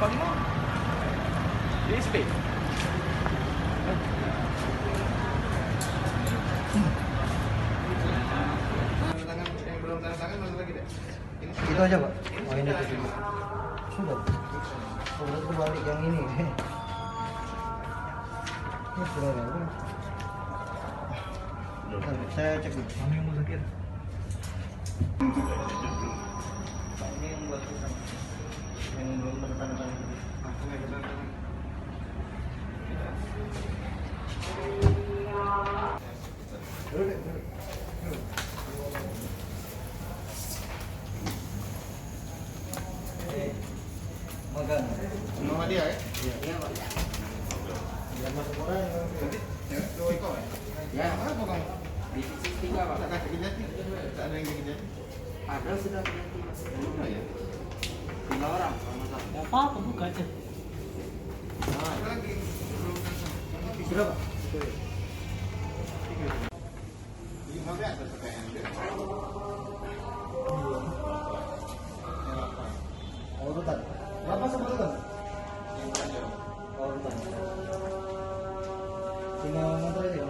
Panglima DSP. Yang belum tanda tangan masuk lagi deh. Itu aja Pak. Oh ini tuh. Sudah. Sudah terbalik yang ini. Ini sudah ya. Saya cek dulu. Kami yang mau sakit. Ini yang buat kita. Yang belum tanda tangan. Magang. Nama dia ya? Iya Pak. Biar masuk orang. Ya, dua ekor ya? Ya. Apa kamu? Di sisi 3 Pak. Tak ada kejadian? Tak ada yang kejadian? Ada sudah ganti Mas. Oh ya? 3 orang kalau nggak salah. Nggak apa-apa, buka aja. Nah, lagi belum tanda. Sudah Pak. Lima belas ada PPN dia. Oh, urutan. Berapa sama urutan? Oh, urutan. Tinggal ngantar aja.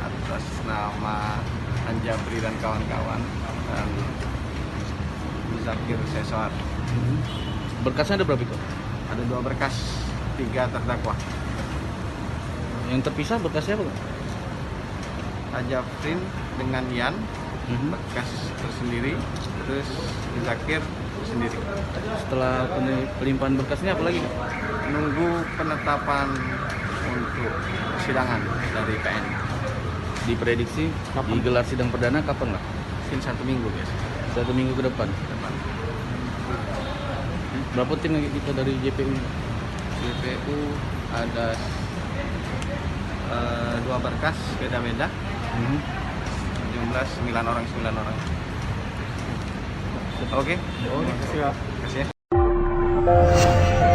Atas nama Anjabri dan kawan-kawan dan Zakir Sesar. Berkasnya ada berapa itu? Ada 2 berkas, 3 terdakwa. Yang terpisah berkasnya apa? Anjabrin dengan Yan berkas tersendiri, terus Zakir sendiri. Setelah pelimpahan berkasnya apa lagi? Nunggu penetapan untuk persidangan dari PN. Diprediksi digelar sidang perdana kapan lah? Mungkin 1 minggu biasa. 1 minggu ke depan. Berapa tim lagi kita dari JPU? JPU ada 2 berkas beda-beda. Jumlah 9 orang. Oke. Oh, Terima kasih ya.